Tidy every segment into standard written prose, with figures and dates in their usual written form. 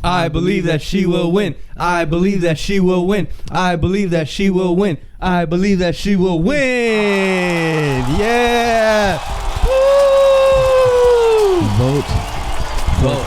I believe that she will win. I believe that she will win. I believe that she will win. I believe that she will win. Yeah. Woo! Vote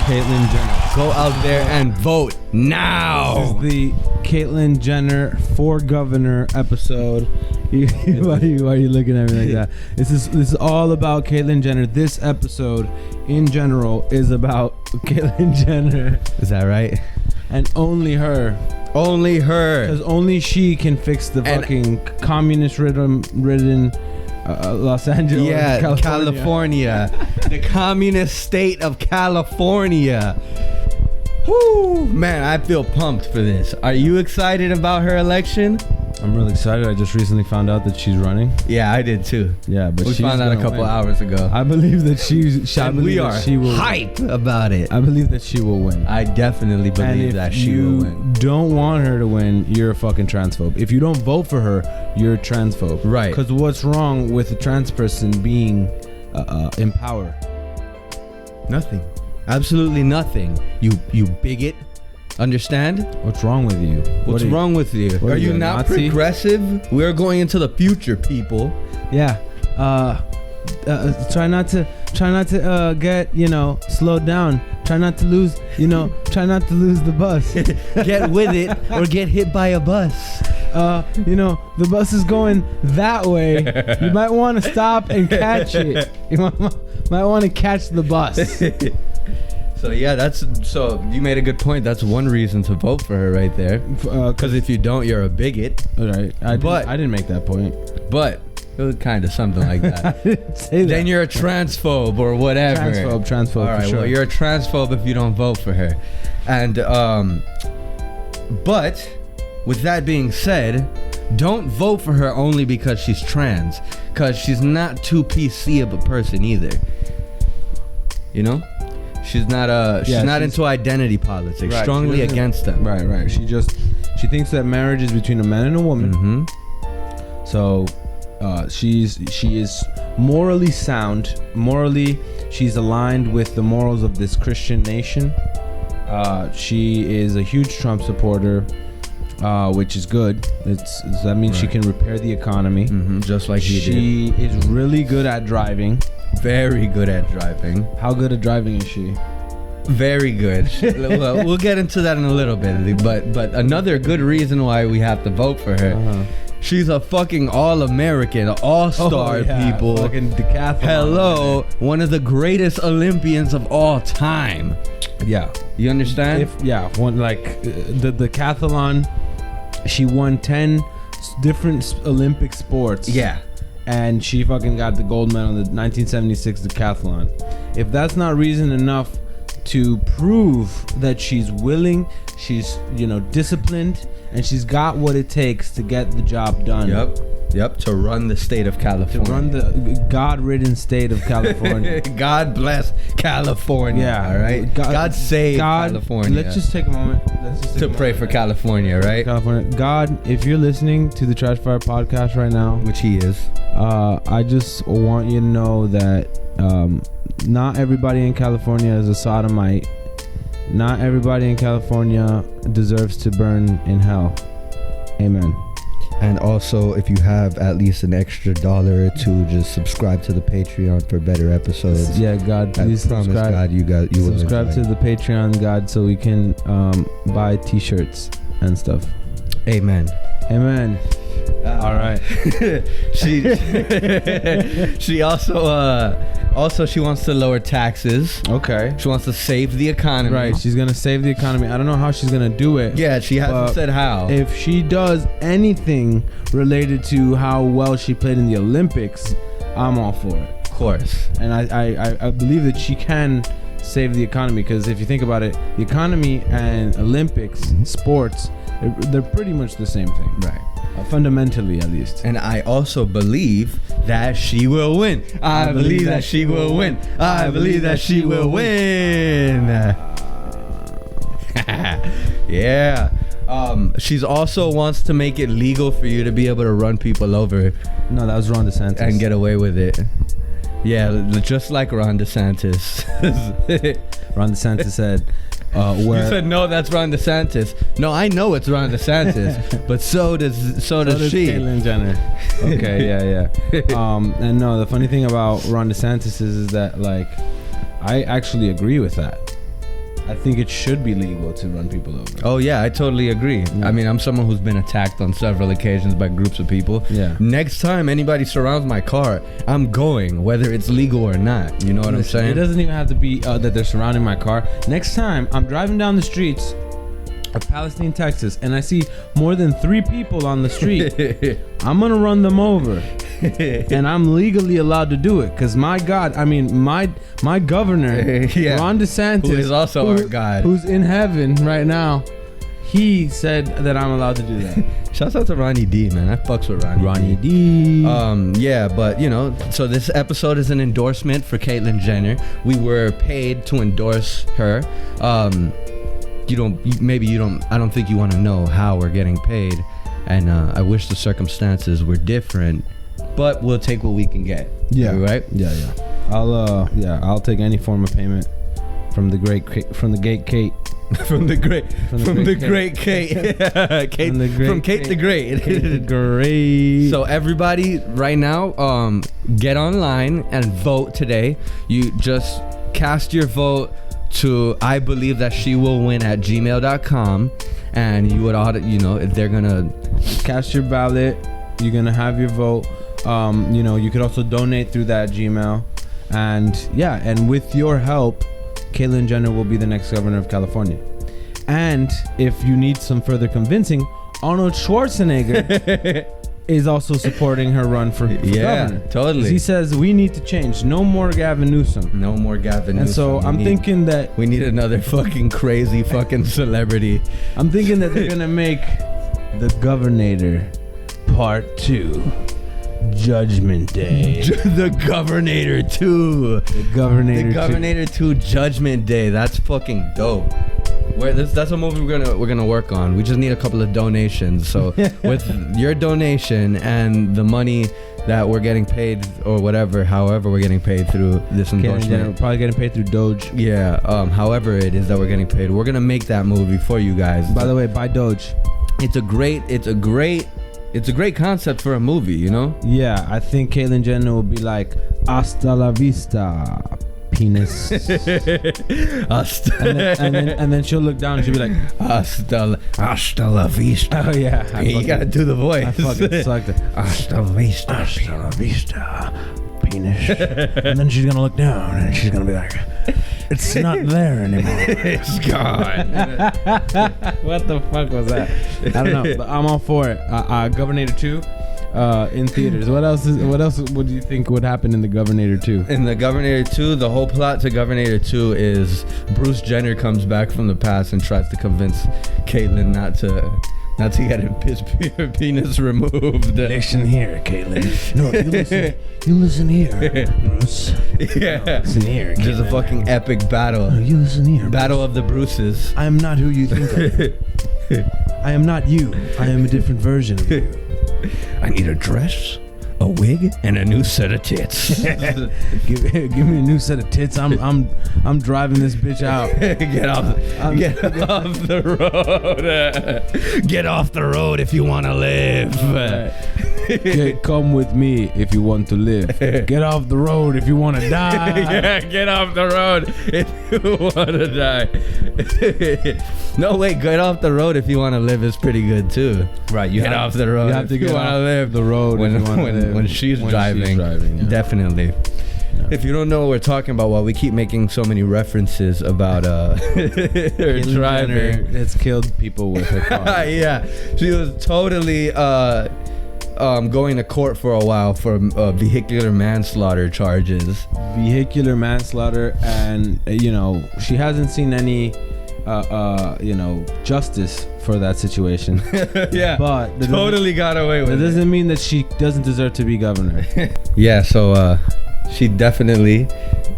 Caitlyn Jenner. Go out there and vote now. This is the Caitlyn Jenner for governor episode. Why are you looking at me like that? This is all about Caitlyn Jenner. This episode, in general, is about Caitlyn Jenner. Is that right? And only her. Only her. Because only she can fix the fucking communist-ridden Los Angeles. Yeah, California. The communist state of California. Whoo, man, I feel pumped for this. Are you excited about her election? I'm really excited. I just recently found out that she's running. Yeah, I did too. Yeah, but we found out a couple hours ago. I believe that we are hype about it. I believe that she will win. I definitely believe that she will win. If you don't want her to win, you're a fucking transphobe. If you don't vote for her, you're a transphobe. Right. Because what's wrong with a trans person being in power? Nothing. Absolutely nothing. You bigot. Understand? What's wrong with you? What's wrong with you? Are you not Nazi? progressive? We're going into the future, people. Yeah. Try not to get, slowed down. Try not to lose, try not to lose the bus. Get with it or get hit by a bus. The bus is going that way. You might want to stop and catch it. You might want to catch the bus. So yeah, so you made a good point. That's one reason to vote for her right there. Because if you don't, you're a bigot. All right. I didn't make that point. But it was kind of something like that. I didn't say that. Then you're a transphobe or whatever. Transphobe. All right. For sure. Well, you're a transphobe if you don't vote for her. And but with that being said, don't vote for her only because she's trans. Because she's not too PC of a person either. You know? She's not into identity politics. Right, strongly against them. Right. She thinks that marriage is between a man and a woman. Mm-hmm. So she is morally sound. Morally, she's aligned with the morals of this Christian nation. She is a huge Trump supporter, which is good. That means she can repair the economy. Mm-hmm. Just like he did. She is really good at driving. Very good at driving. How good at driving is she? Very good. Well, we'll get into that in a little bit. But another good reason why we have to vote for her. She's a fucking all-American, all-star, people. Fucking decathlon. Hello, one of the greatest Olympians of all time. Yeah. You understand? One the decathlon. She won 10 different Olympic sports. Yeah. And she fucking got the gold medal in the 1976 decathlon. If that's not reason enough to prove that she's willing, she's disciplined, and she's got what it takes to get the job done. Yep. To run the state of California. To run the God-ridden state of California. God bless California. Yeah. All right. God save California. Let's just take a moment. To pray for California, right? California. God, if you're listening to the TrashFire podcast right now, which he is, I just want you to know that not everybody in California is a sodomite. Not everybody in California deserves to burn in hell. Amen. And also, if you have at least an extra $1 or $2, just subscribe to the Patreon for better episodes. Yeah, God, please subscribe. God, you will subscribe to the Patreon, God, so we can buy T-shirts and stuff. Amen. All right. She also she wants to lower taxes. Okay. She wants to save the economy. Right. She's gonna save the economy. I don't know how she's gonna do it. Yeah, she hasn't said how. If she does anything related to how well she played in the Olympics, I'm all for it. Of course. And I believe that she can save the economy, because if you think about it, the economy and Olympics, sports, they're pretty much the same thing. Right. Fundamentally, at least. And I also believe that she will win. I believe that she will win. I believe that she will win. Yeah. She's also wants to make it legal for you to be able to run people over. No, that was Ron DeSantis. And get away with it. Yeah, just like Ron DeSantis. Ron DeSantis said, You where said no, that's Ron DeSantis. No, I know it's Ron DeSantis, but so does she. Caitlyn Jenner. Okay, yeah. And no, the funny thing about Ron DeSantis is that like, I actually agree with that. I think it should be legal to run people over. Oh yeah, I totally agree. Yeah. I mean, I'm someone who's been attacked on several occasions by groups of people. Yeah. Next time anybody surrounds my car, I'm going, whether it's legal or not. You know what I'm saying? It doesn't even have to be that they're surrounding my car. Next time I'm driving down the streets of Palestine, Texas, and I see more than 3 people on the street, I'm gonna run them over. And I'm legally allowed to do it because my God, I mean my governor, Yeah. Ron DeSantis, Who is also our God. who's in heaven right now, he said that I'm allowed to do that. Shouts out to Ronnie D, man. I fucks with Ronnie D. Yeah, but you know, so this episode is an endorsement for Caitlyn Jenner. We were paid to endorse her. I don't think you want to know how we're getting paid, and I wish the circumstances were different, but we'll take what we can get. Yeah. Right? Yeah. I'll take any form of payment from the great Kate. from the great Kate. From Kate the Great. Great. So everybody right now, get online and vote today. You just cast your vote to I believe that she will win at gmail.com, and you would if they're gonna cast your ballot, you're gonna have your vote. You could also donate through that Gmail, and with your help, Caitlyn Jenner will be the next governor of California. And if you need some further convincing, Arnold Schwarzenegger is also supporting her run for governor. Totally. He says we need to change. No more Gavin Newsom. No more Gavin Newsom. And so I'm thinking that we need another fucking crazy fucking celebrity. I'm thinking that they're gonna make the Governator Part 2 Judgment Day. The Governator 2. The Governator 2. The Governator 2 Judgment Day. That's fucking dope. That's a movie we're gonna work on. We just need a couple of donations. So with your donation and the money that we're getting paid or however we're getting paid through this endorsement, we're probably getting paid through Doge. Yeah. However it is that we're getting paid, we're gonna make that movie for you guys. By the way, buy Doge. It's a great concept for a movie, you know? Yeah, I think Caitlyn Jenner will be like, hasta la vista, penis. and then she'll look down and she'll be like, hasta la vista. Oh yeah. You gotta do the voice. I fucking sucked it. Hasta la vista. Hasta la vista, penis. And then she's gonna look down and she's gonna be like, it's not there anymore. It's gone. What the fuck was that? I don't know, but I'm all for it. Governator 2 in theaters. What else would you think would happen in the Governator 2? In the Governator 2, the whole plot to Governator 2 is Bruce Jenner comes back from the past and tries to convince Caitlyn not to get his penis removed. Listen here, Caitlyn. No, you listen here, Bruce. Yeah. Listen here, Caitlyn. There's a fucking epic battle. No, you listen here, Battle of the Bruces. I am not who you think I am. I am not you. I am a different version of you. I need a dress, a wig, and a new set of tits. give me a new set of tits. I'm driving this bitch out. Get off the road. Get off the road if you want to live. Come with me if you want to live. Get off the road if you want to die. Yeah, get off the road if you want to die. No, wait, get off the road if you want to live is pretty good too. Right, you get off the road. You have to get off to live the road when she's driving. Yeah. Definitely. Yeah. If you don't know what we're talking about, well, we keep making so many references about her driving. It's killed people with her car. Yeah, she was totally going to court for a while for vehicular manslaughter charges. Vehicular manslaughter, and she hasn't seen any justice for that situation. Yeah, but totally got away with it. That doesn't mean that she doesn't deserve to be governor. Yeah, so she definitely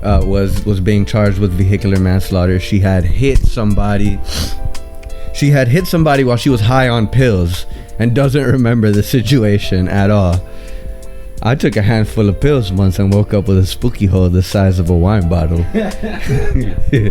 was being charged with vehicular manslaughter. She had hit somebody while she was high on pills and doesn't remember the situation at all. I took a handful of pills once and woke up with a spooky hole the size of a wine bottle. I took a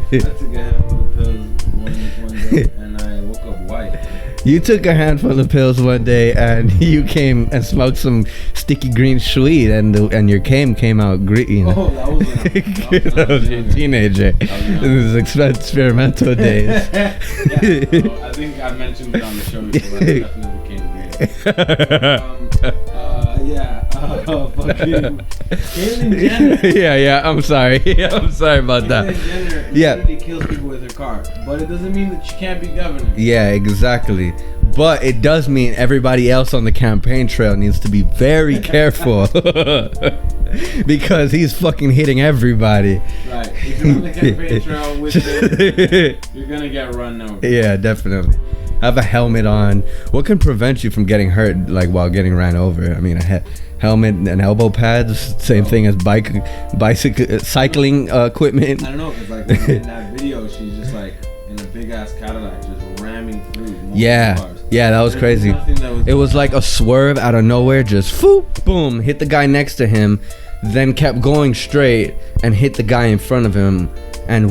handful of pills one day, and I woke up white. You took a handful of pills one day, and you came and smoked some sticky green sweet, and your came out green. Oh, that was when that was your teenager. This is experimental days. Yeah, so I think I mentioned it on the show before. I definitely became green. Fucking Caitlyn Jenner. Yeah. I'm sorry. I'm sorry about that. Caitlyn Jenner literally kills people with her car, but it doesn't mean that she can't be governor. Yeah, exactly. But it does mean everybody else on the campaign trail needs to be very careful because he's fucking hitting everybody. Right. If you're on the campaign trail with him, you're gonna get run over. Yeah, definitely. Have a helmet on. What can prevent you from getting hurt, like while getting ran over? I mean, a helmet and elbow pads, same thing as cycling equipment. I don't know, because like in that video, she's just like in a big ass Cadillac, just ramming through. Cars. Yeah, that was crazy. It was like a swerve out of nowhere, just foop, boom, hit the guy next to him, then kept going straight and hit the guy in front of him. And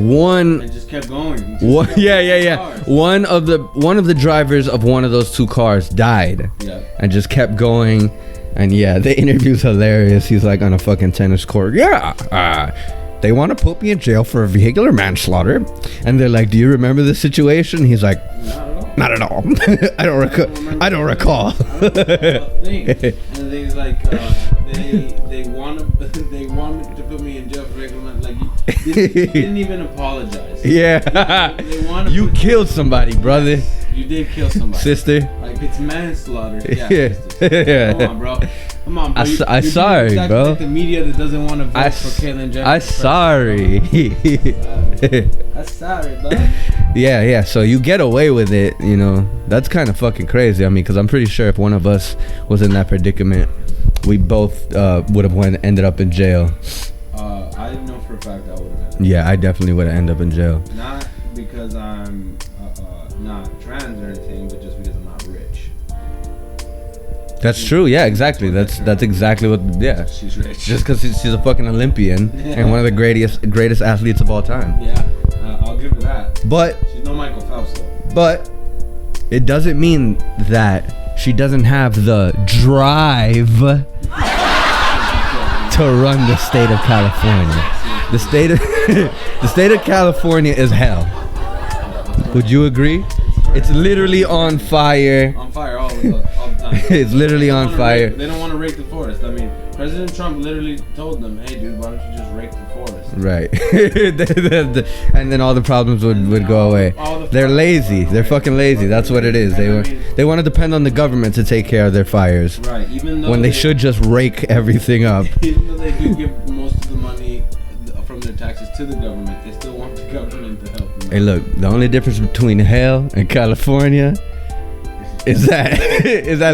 just kept going. Yeah. One of the drivers of one of those two cars died. Yeah. And just kept going. And yeah, the interview's hilarious. He's like on a fucking tennis court. Yeah. They want to put me in jail for vehicular manslaughter. And they're like, "Do you remember the situation?" He's like, "Not at all. I don't recall." I don't recall a thing. And the thing is like, they wanted to put me in jail for vehicular manslaughter. Like, you didn't even apologize. Yeah. You killed somebody, brother. You did kill somebody. Sister. Like, it's manslaughter. Yeah. Yeah. Come on, bro. I'm sorry, exactly bro. Like the media that doesn't want to vote for Caitlyn Jenner. I'm sorry. I'm sorry, bro. Yeah. So you get away with it, you know. That's kind of fucking crazy. I mean, because I'm pretty sure if one of us was in that predicament, we both would have ended up in jail. I know for a fact I would have. Yeah, I definitely would have ended up in jail. Not because I'm not trans or anything, but just because I'm not rich. That's true. Yeah, exactly. That's exactly what. Yeah, she's rich. Just because she's a fucking Olympian and one of the greatest athletes of all time. Yeah, I'll give her that. But she's no Michael Phelps though. But it doesn't mean that she doesn't have the drive to run the state of California. The state of California is hell. Would you agree? It's literally on fire. On fire all the time. It's literally on fire. They don't want to rake the forest. I mean, President Trump literally told them, "Hey, dude, why don't you just rake the forest?" Right. And then all the problems would go away. They're lazy. They're fucking lazy. That's what it is. They want to depend on the government to take care of their fires. Right. Even though when they should just rake everything up. Even though they do give most of the money from their taxes to the government, they still want the government to help them. Hey, look, the only difference between hell and California is that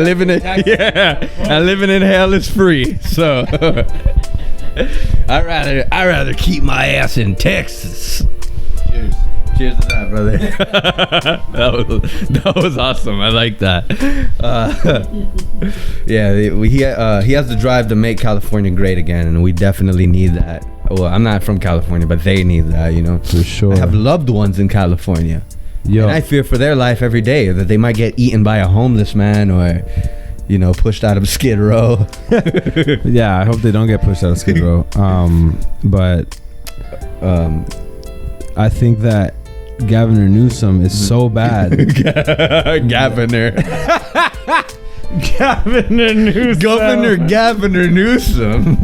living in and living in hell is free. So I'd rather keep my ass in Texas. Cheers to that, brother. that was awesome. I like that. He has the drive to make California great again, and we definitely need that. Well, I'm not from California, but they need that, you know. For sure. I have loved ones in California. Yo. And I fear for their life every day, that they might get eaten by a homeless man or, you know, pushed out of Skid Row. Yeah, I hope they don't get pushed out of Skid Row. But I think that Governor Newsom is so bad. Governor Newsom. Governor Newsom.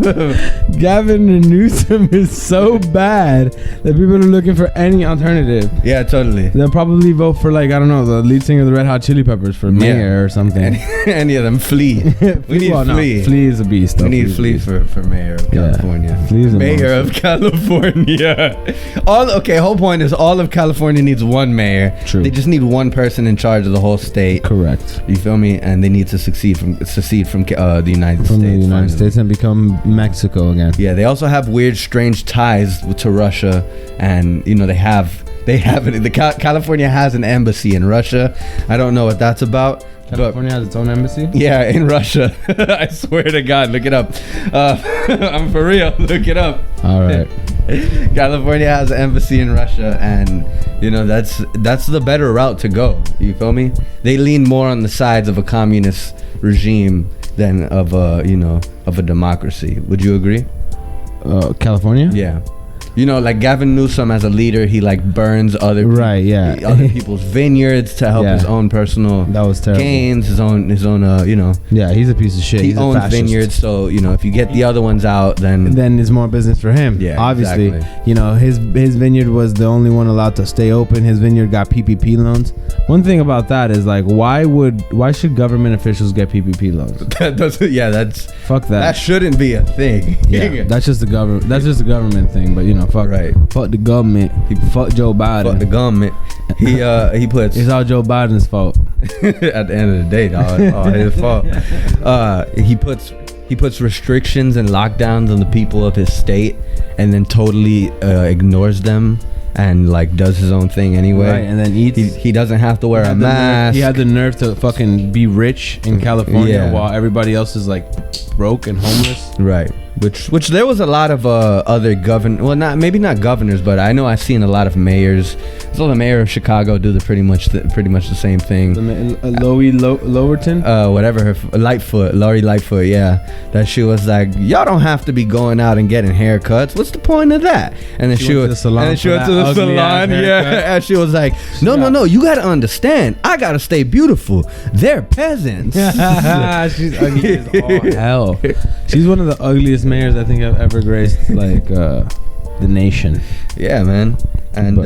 Governor Newsom is so bad that people are looking for any alternative. Yeah, totally. They'll probably vote for, like, I don't know, the lead singer of the Red Hot Chili Peppers for mayor or something. Any of them. Flea. We need Flea. Flea is a beast. We need Flea for mayor of California. Flea's mayor of California. Whole point is all of California needs one mayor. True. They just need one person in charge of the whole state. Correct. You feel me? And they need to secede from the United States. From the United States and become Mexico again. Yeah, they also have weird, strange ties to Russia, and you know California has an embassy in Russia. I don't know what that's about. California has its own embassy? Yeah, in Russia. I swear to God, look it up. I'm for real. Look it up. All right. California has an embassy in Russia, and you know that's the better route to go. You feel me? They lean more on the sides of a communist regime than of a democracy. Would you agree? California? Yeah. You know, like Gavin Newsom as a leader, he like burns other other people's vineyards to help his own personal gains, his own Yeah, he's a piece of shit. He owns vineyards, so if you get the other ones out, then it's more business for him. Yeah, obviously. exactly. His vineyard was the only one allowed to stay open. His vineyard got PPP loans. One thing about that is like, why should government officials get PPP loans? That doesn't. Yeah, that's fuck that. That shouldn't be a thing. Yeah, that's just the government. That's just a government thing. But fuck the government. Fuck Joe Biden. Fuck the government. He puts. It's all Joe Biden's fault. At the end of the day, dog, it's all his fault. He puts restrictions and lockdowns on the people of his state, and then totally ignores them. And like does his own thing anyway. Right, and then eats. He doesn't have to wear a mask. He had the nerve to fucking be rich in California while everybody else is like broke and homeless. Right. Which there was a lot of other maybe not governors, but I know I've seen a lot of mayors. So the mayor of Chicago do pretty much the same thing. Lowerton, whatever, Lori Lightfoot, yeah. That she was like, y'all don't have to be going out and getting haircuts. What's the point of that? And then she went to the salon, yeah. And she was like, no, you gotta understand, I gotta stay beautiful. They're peasants. She's ugly as all hell. She's one of the ugliest mayors I think I've ever graced the nation. Yeah, man. And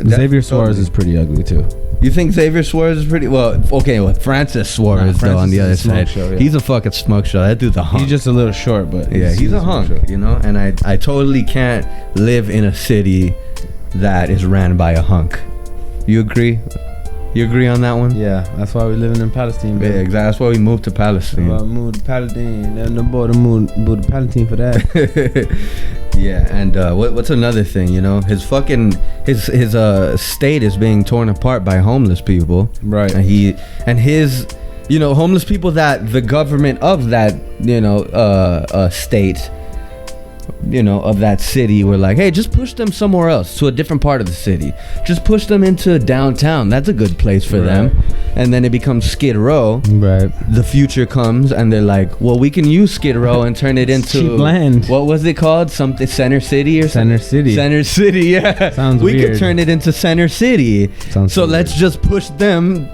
Xavier Suarez is pretty ugly too. You think Xavier Suarez is pretty? Well, okay, Francis Suarez though on the other side, he's a fucking smoke show. That dude's a hunk. He's just a little short, but he's a hunk, And I totally can't live in a city that is ran by a hunk. You agree? You agree on that one? Yeah, that's why we're living in Palestine, baby. Yeah, exactly. That's why we moved to Palestine. Moved to Palestine. No boy to move to Palestine for that. Yeah, and what's another thing? His state is being torn apart by homeless people. Right. And his homeless people that the government of that state. Of that city were like, hey, just push them somewhere else to a different part of the city. Just push them into downtown. That's a good place for them. And then it becomes Skid Row. Right. The future comes and they're like, well, we can use Skid Row and turn it into cheap land. What was it called? Something Center City or Center something? Center City, yeah. Sounds weird. We could turn it into Center City. Let's just push them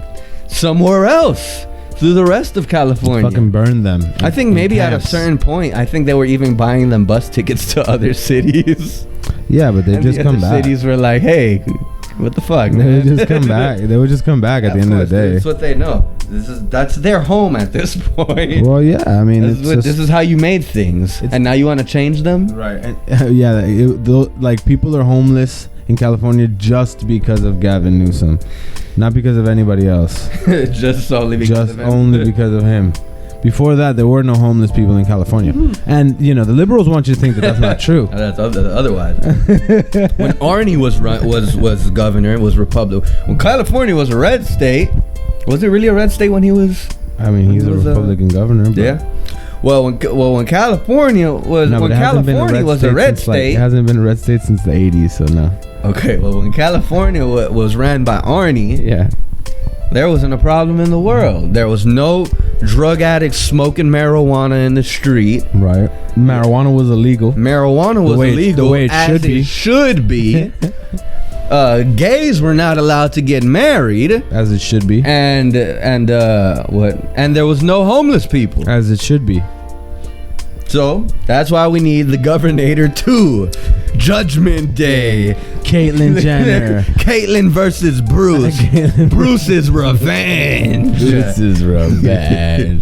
somewhere else. Through the rest of California. Fucking burn them. I think maybe at a certain point, I think they were even buying them bus tickets to other cities. Yeah, but they just come back. Cities were like, hey, what the fuck, man? They would just come back. They would just come back at the end of the day. That's what they know. That's their home at this point. Well, yeah, I mean, this is how you made things, and now you want to change them, right? And, like people are homeless in California just because of Gavin Newsom, not because of anybody else. Just solely because of him. Only because of him. Before that, there were no homeless people in California. And the liberals want you to think that that's not true. That's otherwise. When Arnie was governor, was Republican. When California was a red state, was it really a red state when he was? I mean, he's a Republican governor. But yeah. Well, when California was a red state, it hasn't been a red state since the 80s, so no. Okay, well, when California was ran by Arnie, yeah, there wasn't a problem in the world. There was no drug addicts smoking marijuana in the street. Right. Marijuana was illegal. Marijuana was illegal the way it should be. Gays were not allowed to get married, as it should be. And there was no homeless people, as it should be. So that's why we need the Governator 2. Judgment Day. Caitlyn Jenner. Caitlyn versus Bruce. Bruce's revenge. Bruce's revenge.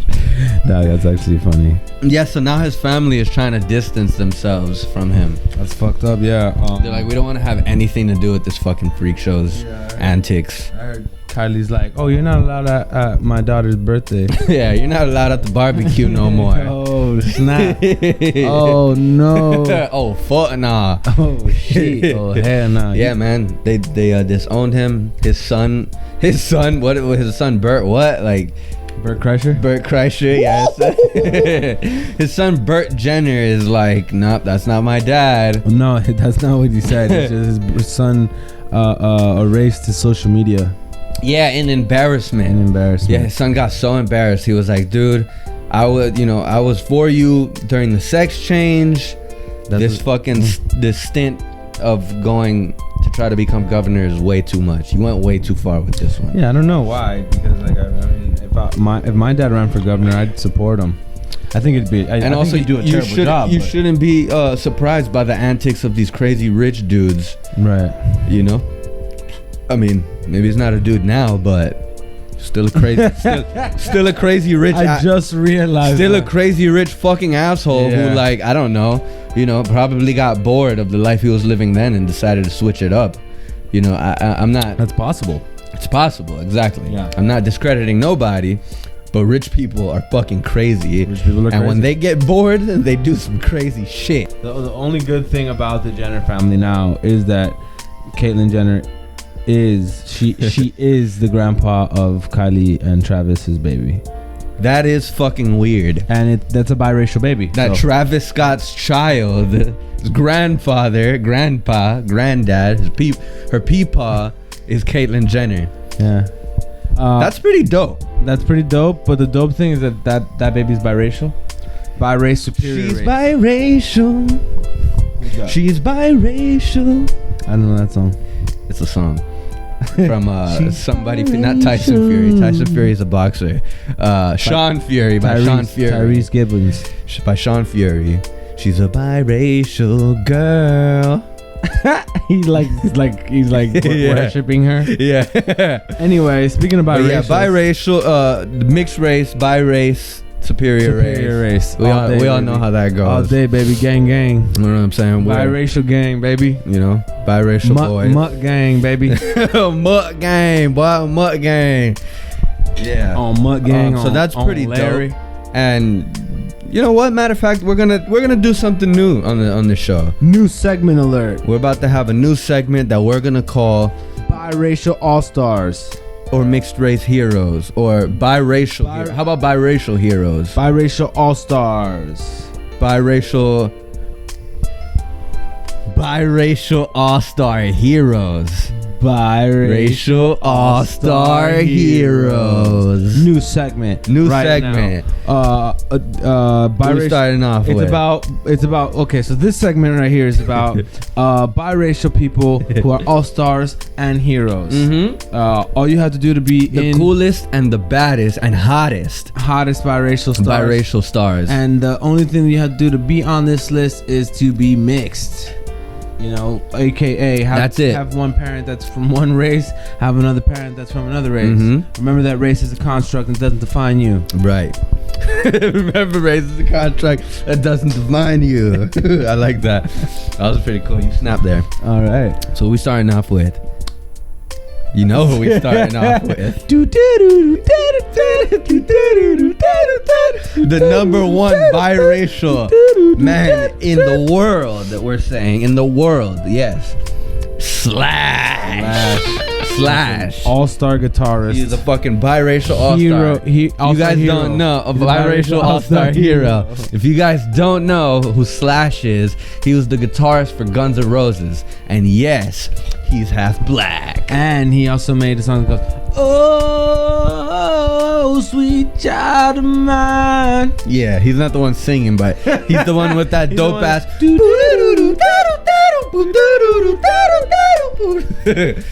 Nah, that's actually funny. Yeah, so now his family is trying to distance themselves from him. That's fucked up, yeah. They're like, we don't want to have anything to do with this fucking freak show's antics. I heard Kylie's like, oh, you're not allowed at my daughter's birthday. Yeah, you're not allowed at the barbecue no more. Oh, snap. Oh, no. Oh, fuck nah. Oh, shit. Oh, hell nah. Yeah, man. They disowned him. His son, Bert, what? Like, Bert Kreischer? Bert Kreischer, yes. His son Bert Jenner is like, nope, that's not my dad. No, that's not what he said. It's just his son erased his social media. Yeah, in embarrassment. Yeah, his son got so embarrassed. He was like, dude, I was for you during the sex change. This stint of going to try to become governor is way too much. You went way too far with this one. Yeah, I don't know why. Because like I mean, if my dad ran for governor, I'd support him. I think it'd be. I also, think he'd do a terrible job. You shouldn't be surprised by the antics of these crazy rich dudes. Right. You know. I mean, maybe he's not a dude now, but still a crazy, still a crazy rich. I just realized. Still a crazy rich fucking asshole who, like, I don't know, probably got bored of the life he was living then and decided to switch it up. I'm not. That's possible. It's possible, exactly. Yeah. I'm not discrediting nobody, but rich people are fucking crazy. Rich people are crazy. When they get bored, they do some crazy shit. The only good thing about the Jenner family now is that Caitlyn Jenner she is the grandpa of Kylie and Travis's baby. That is fucking weird. And that's a biracial baby. That Travis Scott's child, his grandfather, grandpa, granddad, her peepaw is Caitlyn Jenner. Yeah. That's pretty dope. That's pretty dope. But the dope thing is that baby's biracial. Superior She's race. biracial. She's biracial. I don't know that song. It's a song from somebody, not Tyson Fury. Tyson Fury is a boxer. Sean Fury by Sean Fury. Tyrese Gibbons by Sean Fury. She's a biracial girl. he's like worshipping her. Yeah. Anyway, speaking of biracial, biracial, mixed race, bi-race, superior race. We all know how that goes. All day, baby, gang. You know what I'm saying? Biracial gang, baby. Biracial boys. Mutt gang, baby. Mutt gang, boy, mutt gang. Yeah. On Mutt gang. So that's pretty Larry. dope. And you know what? Matter of fact, we're gonna do something new on the show. New segment alert. We're about to have a new segment that we're gonna call Biracial All-Stars. Or mixed race heroes, or biracial. How about biracial heroes? Biracial All-Stars. Biracial All-Star heroes. Biracial All-Star heroes. New segment. Biracial. We're starting off it's about okay, so this segment right here is about biracial people who are all-stars and heroes. All you have to do to be the coolest and the baddest and hottest biracial stars. And the only thing you have to do to be on this list is to be mixed. AKA have one parent that's from one race, have another parent that's from another race. Remember that race is a construct and doesn't define you. Right. Remember, race is a construct that doesn't define you. I like that. That was pretty cool. You snapped there. All right. So we starting off with. You know who we starting off with? The number one biracial man in the world that we're saying. In the world, yes. Slash. All-star guitarist. He's a fucking biracial all-star. You guys don't know a biracial all-star hero. If you guys don't know who Slash is, he was the guitarist for Guns N' Roses. And yes, he's half black. And he also made a song that goes, "Oh, sweet child of mine." Yeah, he's not the one singing, but he's the one with that dope ass.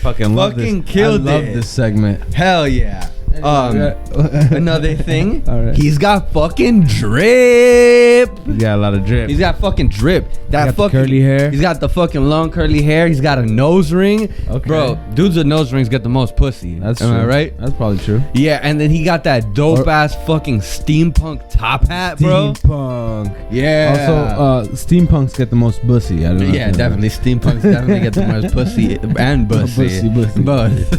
Fucking killed it. I love this segment. Hell yeah. Another thing, right. He's got fucking drip. He's got a lot of drip. He's got fucking drip. That fucking curly hair. He's got the fucking long curly hair. He's got a nose ring. Okay. Bro, dudes with nose rings get the most pussy. That's Am true. I right? That's probably true. Yeah, and then he got that dope ass fucking steampunk top hat, bro. Steampunk. Yeah. Also, steampunks get the most pussy. I don't know. Yeah, definitely. Steampunks definitely get the most pussy and bussy. Bussy. Both.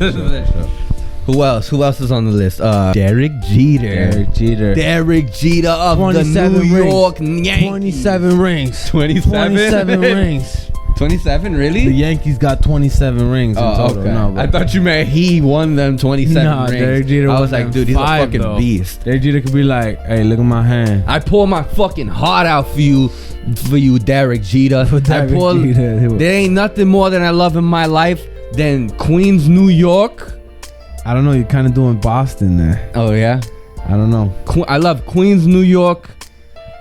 Who else is on the list? Derek Jeter. Derek Jeter of the New York Yankees. 27 rings. 27 rings. 27, The really? Yankees got 27 rings in total. Okay. No, I thought you meant he won them 27 Nah, rings. Derek Jeter I won was like, them dude, he's a 5, fucking though. beast. Derek Jeter could be like, hey, look at my hand. I pull my fucking heart out for you, Derek Jeter. Derek Jeter. There ain't nothing more than I love in my life than Queens, New York. I don't know. You're kind of doing Boston there. Oh yeah, I don't know. I love Queens, New York.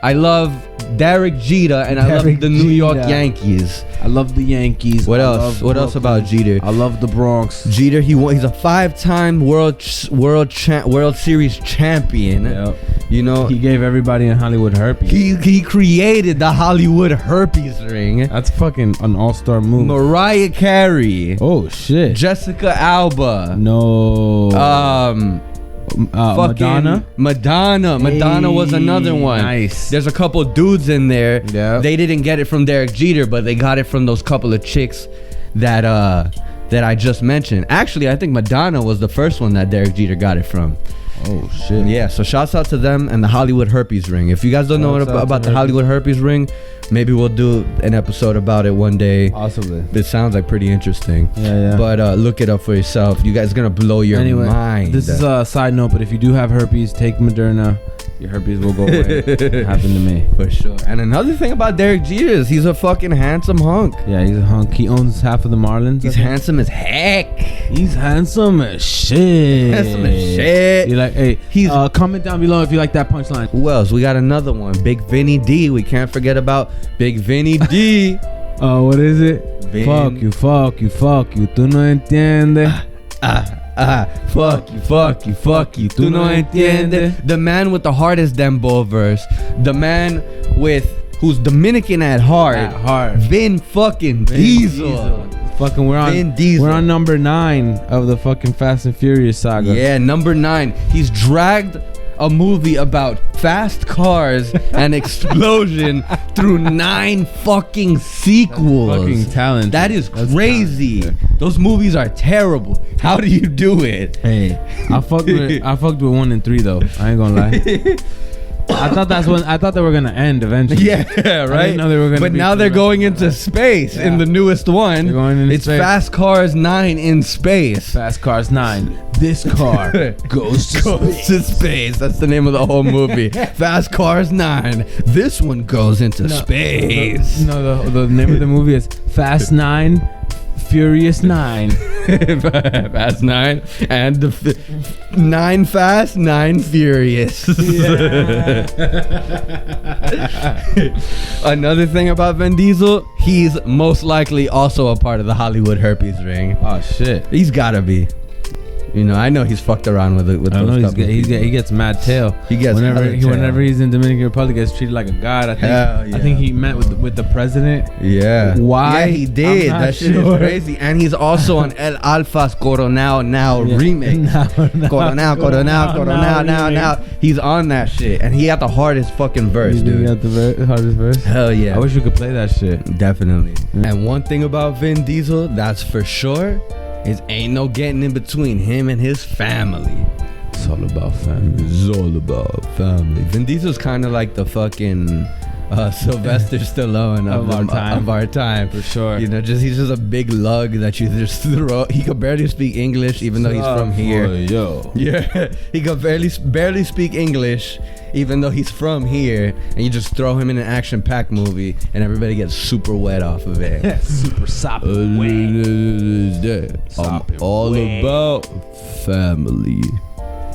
I love Derek Jeter, and I love Derek the New York Jeter. Yankees. I love the Yankees. What I else? love What else Brooklyn. about Jeter? I love the Bronx. Jeter, he's a 5-time World Series champion. Yep. You know, He gave everybody in Hollywood herpes. he created the Hollywood herpes ring. That's fucking an all-star move. Mariah Carey, Oh shit. Jessica Alba, No. fucking Madonna. Madonna was another one. Nice. There's a couple dudes in there. Yeah. They didn't get it from Derek Jeter, but they got it from those couple of chicks that I just mentioned. Actually, I think Madonna was the first one that Derek Jeter got it from. Oh shit. Yeah, so shouts out to them and the Hollywood herpes ring. If you guys don't know Shouts out about to the herpes. Hollywood herpes ring, maybe we'll do an episode about it one day. Possibly. It sounds like pretty interesting. Yeah. But look it up for yourself. You guys gonna blow your mind. This is a side note, but if you do have herpes, take Moderna. Your herpes will go away. It happened to me. For sure. And another thing about Derek Jeter is he's a fucking handsome hunk. Yeah, he's a hunk. He owns half of the Marlins. He's handsome as heck. He's handsome as shit. Handsome as shit. You're like, hey, He's- comment down below if you like that punchline. Who else? We got another one. Big Vinny D. We can't forget about Big Vinny D. What is it? Vin- Fuck you. Tú no entiendes. Fuck you. Tú no entiendes. The man with the hardest dembo verse. The man who's Dominican at heart. Vin fucking Diesel. Fucking, Vin Diesel. we're on number 9 of the fucking Fast and Furious saga. Yeah, number 9. He's dragged a movie about fast cars and explosion through 9 fucking sequels. Fucking talent. That is That's crazy. talented. Those movies are terrible. How do you do it? Hey, I fucked with 1 and 3 though. I ain't gonna lie. I thought they were gonna end eventually. Yeah, right. I didn't know they were gonna but be now they're going into space in the newest one. They're going into it's space. Fast Cars 9 in space. Fast Cars 9. This car goes to space. That's the name of the whole movie. Fast Cars 9. This one goes into space. The name of the movie is Fast 9, Furious 9. Fast 9 and the 9 Fast, 9 Furious. Another thing about Vin Diesel, he's most likely also a part of the Hollywood herpes ring. Oh shit. He's gotta be. You know, I know he's fucked around with it. With I those know couple he people. gets mad tail. He gets hella tail. whenever he's in Dominican Republic, gets treated like a god. I think he met with the president. Yeah. Why? Yeah, he did. I'm not That shit sure. is crazy. And he's also on El Alfa's Coronao Now remix. Coronao now. He's on that shit. And he got the hardest fucking verse, He dude. got the hardest verse. Hell yeah. I wish we could play that shit. Definitely. And one thing about Vin Diesel, that's for sure, is ain't no getting in between him and his family. It's all about family. It's all about family. Vin Diesel's kind of like the fucking Sylvester Stallone of our time. For sure. You know, he's just a big lug that you just throw. He could barely speak English, even though he's from here. Yo. Yeah, he could barely speak English, even though he's from here. And you just throw him in an action-packed movie, and everybody gets super wet off of it. Super soppy. I'm all about family.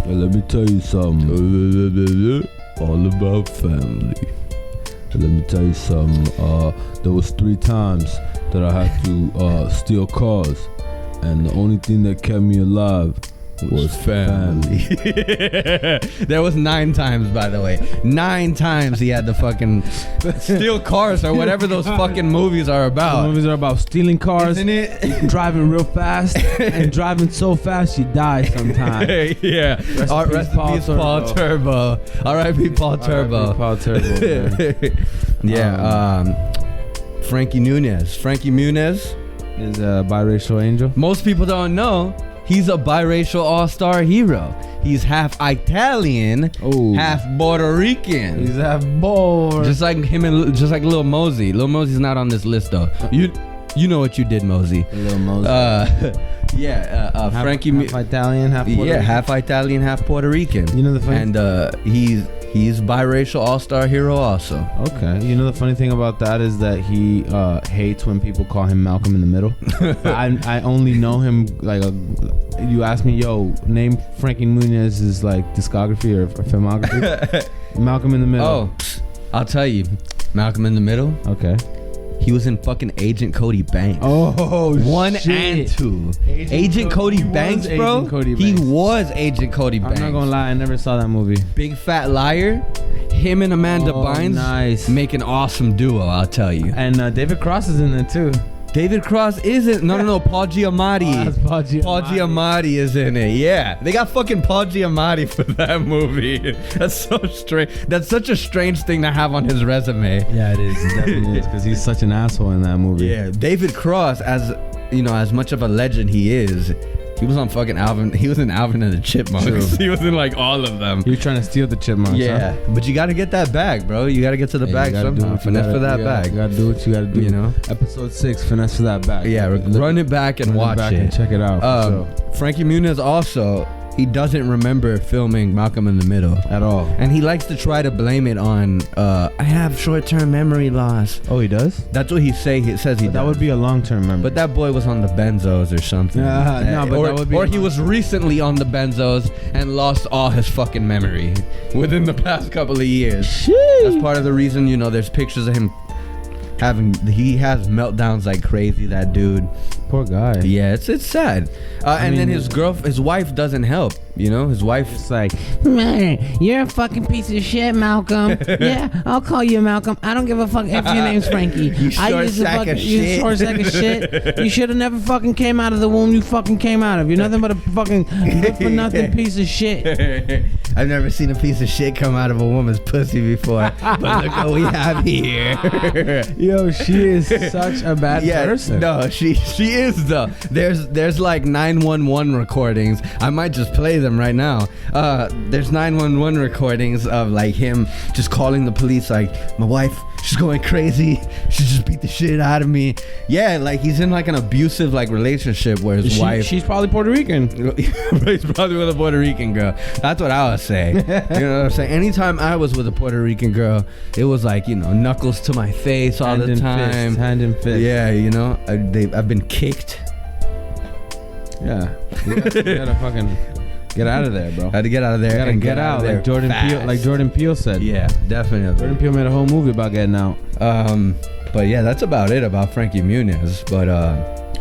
Let me tell you something. All about family. Let me tell you something. There was 3 times that I had to steal cars, and the only thing that kept me alive was family. There was 9 times, by the way. 9 times he had to fucking steal cars or whatever those fucking movies are about. The movies are about stealing cars, Isn't it? driving real fast, and driving so fast you die sometimes. Yeah. Rest in peace, Paul Turbo. R.I.P. Paul Turbo. Paul Turbo. Man. Yeah. Frankie Muniz. Frankie Muniz Is a biracial angel. Most people don't know he's a biracial all-star hero. He's half Italian, half Puerto Rican. He's half bored. Just like him and just like Lil Mosey. Lil Mosey's not on this list though. You know what you did, Mosey. Little Mosey. Frankie. Half Italian, half Puerto Rican. Half Italian, half Puerto Rican. You know the funny. And he's biracial all-star hero also. Okay. You know the funny thing about that is that he hates when people call him Malcolm in the Middle. I only know him like you ask me, yo, name Frankie Muniz's like discography or filmography. Malcolm in the Middle. Oh, I'll tell you, Malcolm in the Middle. Okay. He was in fucking Agent Cody Banks. Oh, 1 shit. and 2. Agent Cody Banks, bro. Agent Cody He Banks. was Agent Cody Banks. I'm not gonna lie, I never saw that movie. Big Fat Liar. Him and Amanda Bynes nice. make an awesome duo, I'll tell you. And David Cross is in it too. David Cross isn't. No. Paul Giamatti. Oh, that's Paul Giamatti. Paul Giamatti is in it. Yeah, they got fucking Paul Giamatti for that movie. That's so strange. That's such a strange thing to have on his resume. Yeah, it is. It definitely is because he's such an asshole in that movie. Yeah, David Cross, as you know, as much of a legend he is, he was on fucking Alvin. He was in Alvin and the Chipmunks. True. He was in like all of them. He was trying to steal the chipmunks. Yeah, huh? but you got to get that bag, bro. You got to get to the bag somehow. Finesse for that bag. You gotta do what you gotta do. You know, episode 6, finesse for that bag. yeah. Run it back and watch it. And check it out. For sure. Frankie Muniz also, he doesn't remember filming Malcolm in the Middle At all. and he likes to try to blame it on I have short-term memory loss. Oh, he does? That's what he says he does. That would be a long-term memory. But that boy was on the benzos or something. No, but that would be or he was recently on the benzos and lost all his fucking memory within the past couple of years. That's part of the reason, you know, there's pictures of him he has meltdowns like crazy, that dude. Poor guy. Yeah, it's sad. And then his wife doesn't help. You know, his wife. It's like, Man, you're a fucking piece of shit, Malcolm. Yeah, I'll call you Malcolm. I don't give a fuck if your name's Frankie. You short sack of You shit. short sack of shit. You should have never fucking came out of the womb you fucking came out of. You're nothing but a fucking good for nothing piece of shit. I've never seen a piece of shit come out of a woman's pussy before. But look what we have here. yo, she is such a bad person. No, she is though. There's like 911 recordings. I might just play them right now. There's 911 recordings of like him just calling the police like, my wife, she's going crazy. She just beat the shit out of me. Yeah, like he's in like an abusive like relationship where his wife. She's probably Puerto Rican. He's probably with a Puerto Rican girl. That's what I was saying. You know what I'm saying? Anytime I was with a Puerto Rican girl, it was like, you know, knuckles to my face all the time. Hand in fist. Yeah, you know, I've been kicked. Yeah. You gotta fucking get out of there, bro. I had to get out of there. You gotta and get out, there like Jordan fast. Peele. Like Jordan Peele said. Yeah, definitely. Jordan Peele made a whole movie about getting out. But yeah, that's about it about Frankie Muniz. But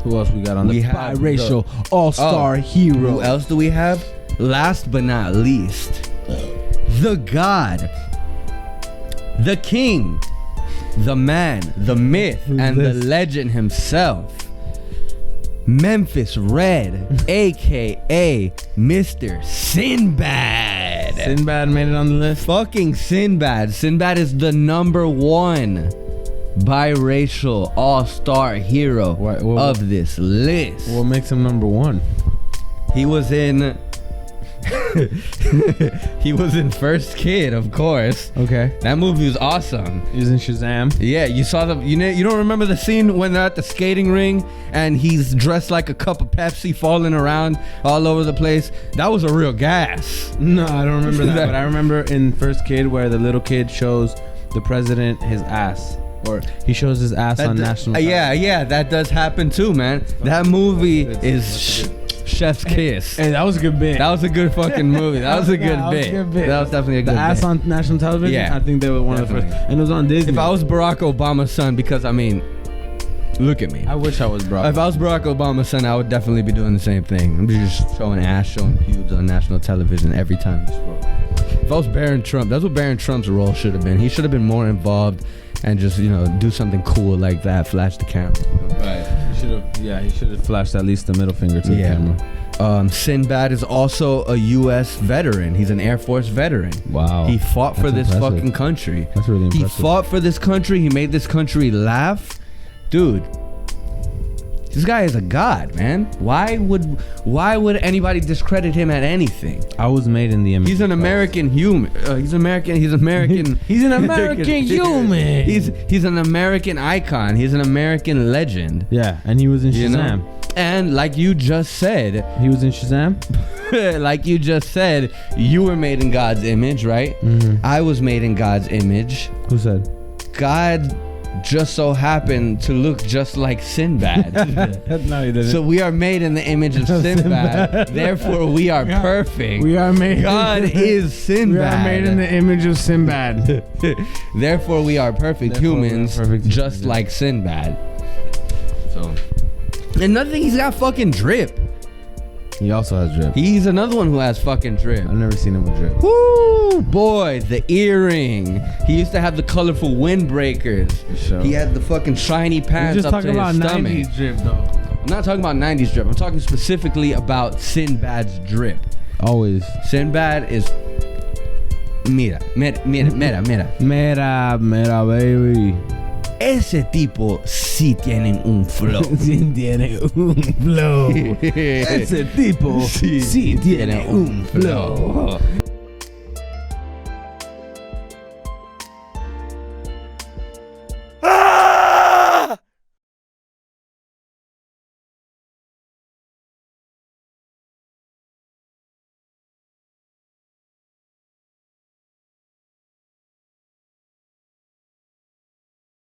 who else we got on we the have biracial all-star hero? Who else do we have? Last but not least, the God, the King, the man, the myth, and the legend himself. Memphis Red, aka Mr. Sinbad. Sinbad made it on the list. Fucking Sinbad. Sinbad is the #1 biracial all-star hero of this list. What makes him #1? He was in First Kid, of course. Okay. That movie was awesome. He was in Shazam. Yeah, you saw you don't remember the scene when they're at the skating ring and he's dressed like a cup of Pepsi falling around all over the place? That was a real gas. No, I don't remember that. But I remember in First Kid where the little kid shows the president his ass. Or he shows his ass on national television. Yeah, that does happen too, man. That movie is Chef's Kiss. Hey, that was a good bit. That was a good fucking movie. That was a good bit. That was definitely a good bit. The ass on national television? Yeah. I think they were one of the first. And it was on Disney. If I was Barack Obama's son, because I mean, look at me. I wish I was Barack. If I was Barack Obama's son, I would definitely be doing the same thing. I'm just showing ass, showing pubes on national television every time he spoke. If I was Barron Trump, that's what Barron Trump's role should have been. He should have been more involved and just, you know, do something cool like that, flash the camera. Right. He should have flashed at least the middle finger to the camera. Sinbad is also a U.S. veteran. He's an Air Force veteran. Wow. He fought for this impressive. fucking country. That's really impressive. He fought for this country. He made this country laugh. Dude, This guy is a god, man. Why would anybody discredit him at anything? I was made in the image. He's an American human. He's American. He's an American human. He's an American icon. He's an American legend. Yeah, and he was in You Shazam. know? And like you just said, He was in Shazam. like you just said, you were made in God's image, right? Mm-hmm. I was made in God's image. Who said? God just so happened to look just like Sinbad. No, he didn't. So we are made in the image of Sinbad. Therefore, we are perfect. We are made. God is We Sinbad. are made in the image of Sinbad. Therefore, we are perfect Therefore, we are humans, perfect just humans. like Sinbad. So, another thing, he's got fucking drip. He also has drip. He's another one who has fucking drip. I've never seen him with drip. Woo, boy, the earring. He used to have the colorful windbreakers. Sure. He had the fucking shiny We're pants just up to talking about his stomach. 90s drip, though. I'm not talking about 90s drip. I'm talking specifically about Sinbad's drip. Always. Sinbad is... Mira. Mera, baby. Ese tipo sí tiene un flow. Sí tiene un flow. Ese tipo sí tiene un flow.